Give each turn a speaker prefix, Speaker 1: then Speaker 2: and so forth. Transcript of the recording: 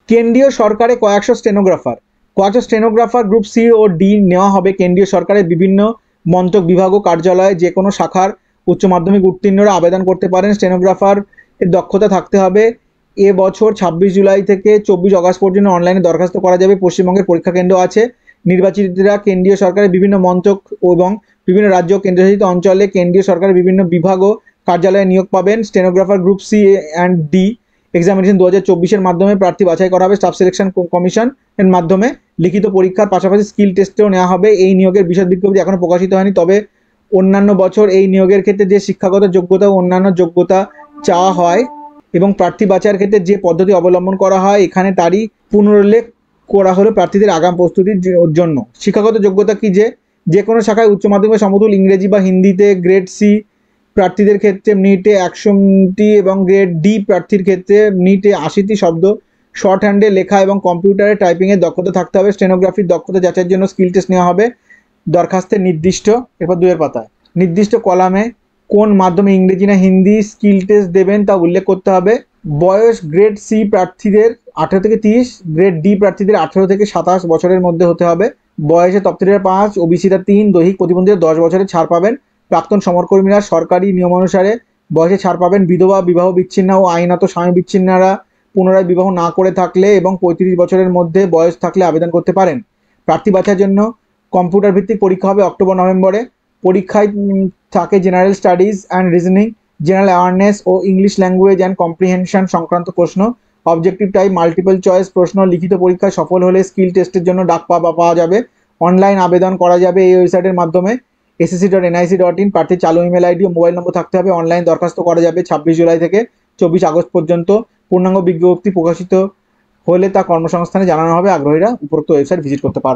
Speaker 1: কেন্দ্রীয় সরকারে কয়েকশো স্টেনোগ্রাফার গ্রুপ সি ও ডি নেওয়া হবে কেন্দ্রীয় সরকারের বিভিন্ন মন্ত্রক বিভাগ ও কার্যালয়ে যে কোনো শাখার উচ্চ মাধ্যমিক উত্তীর্ণরা আবেদন করতে পারেন। স্টেনোগ্রাফার এর দক্ষতা থাকতে হবে। এ বছর 26 জুলাই থেকে 24 আগস্ট পর্যন্ত অনলাইনে দরখাস্ত করা যাবে। পশ্চিমবঙ্গের পরীক্ষা কেন্দ্র আছে। নির্বাচিতরা কেন্দ্রীয় সরকারের বিভিন্ন মন্ত্রক এবং বিভিন্ন রাজ্য কেন্দ্রশাসিত অঞ্চলে কেন্দ্রীয় সরকারের বিভিন্ন বিভাগ ও কার্যালয়ে নিয়োগ পাবেন। Stenographer group C and D examination 2024-এর মাধ্যমে প্রার্থী বাছাই করা হবে। স্টাফ সিলেকশন কমিশন এর মাধ্যমে লিখিত পরীক্ষার পাশাপাশি স্কিল টেস্টেও নেওয়া হবে। এই নিয়োগের বিশদ বিজ্ঞপ্তি এখনো প্রকাশিত হয়নি, তবে অন্যান্য বছর এই নিয়োগের ক্ষেত্রে যে শিক্ষাগত যোগ্যতা ও অন্যান্য যোগ্যতা চাওয়া হয় এবং প্রার্থী বাছাইয়ের ক্ষেত্রে যে পদ্ধতি অবলম্বন করা হয় এখানে তারই পুনরুল্লেখ করা হলো প্রার্থীদের আগাম প্রস্তুতির জন্য। শিক্ষাগত যোগ্যতা কি, যে কোনো শাখায় উচ্চ মাধ্যমিক সমতুল ইংরেজি বা হিন্দিতে গ্রেড সি প্রার্থীদের ক্ষেত্রে মিনিটে 100টি এবং গ্রেড ডি প্রার্থীর ক্ষেত্রে মিনিটে 80টি শব্দ শর্ট হ্যান্ডে লেখা এবং কম্পিউটারে টাইপিংয়ের দক্ষতা থাকতে হবে। স্টেনোগ্রাফির দক্ষতা যাচাইয়ের জন্য স্কিল টেস্ট নেওয়া হবে। দরখাস্তের নির্দিষ্ট, এরপর 2 পাতায় নির্দিষ্ট কলামে কোন মাধ্যমে ইংরেজি না হিন্দি স্কিল টেস্ট দেবেন তা উল্লেখ করতে হবে। বয়স গ্রেড সি প্রার্থীদের 18 থেকে 30, গ্রেড ডি প্রার্থীদের 18 থেকে 27 বছরের মধ্যে হতে হবে। বয়সে তফসিলিরা 5, ওবিসিরা 3, দৈহিক প্রতিবন্ধীরা 10 বছরের ছাড় পাবেন। প্রাক্তন সমরকর্মীরা সরকারি নিয়ম অনুসারে বয়সে ছাড় পাবেন। বিধবা, বিবাহ বিচ্ছিন্ন ও আইনত স্বামী বিচ্ছিন্নরা পুনরায় বিবাহ না করে থাকলে এবং 35 বছরের মধ্যে বয়স থাকলে আবেদন করতে পারেন। প্রার্থী বাছাইয়ের জন্য কম্পিউটার ভিত্তিক পরীক্ষা হবে অক্টোবর-নভেম্বরে। পরীক্ষায় থাকে general studies and reasoning, general awareness ও ইংলিশ ল্যাঙ্গুয়েজ অ্যান্ড কম্প্রিহেনশন সংক্রান্ত প্রশ্ন। অবজেক্টিভ টাইপ, মাল্টিপল চয়েস প্রশ্ন। লিখিত পরীক্ষায় সফল হলে স্কিল টেস্টের জন্য ডাক পাওয়া যাবে। অনলাইন আবেদন করা যাবে এই ওয়েবসাইটের মাধ্যমে ssc.nic.in। প্রার্থীর চালু ইমেল আইডি ও মোবাইল নম্বর থাকতে হবে। অনলাইন দরখাস্ত করা যাবে 26 জুলাই থেকে 24 আগস্ট পর্যন্ত। পূর্ণাঙ্গ বিজ্ঞপ্তি প্রকাশিত হলে তা কর্মসংস্থানে জানানো হবে। আগ্রহীরা উপরোক্ত ওয়েবসাইট ভিজিট করতে পারো।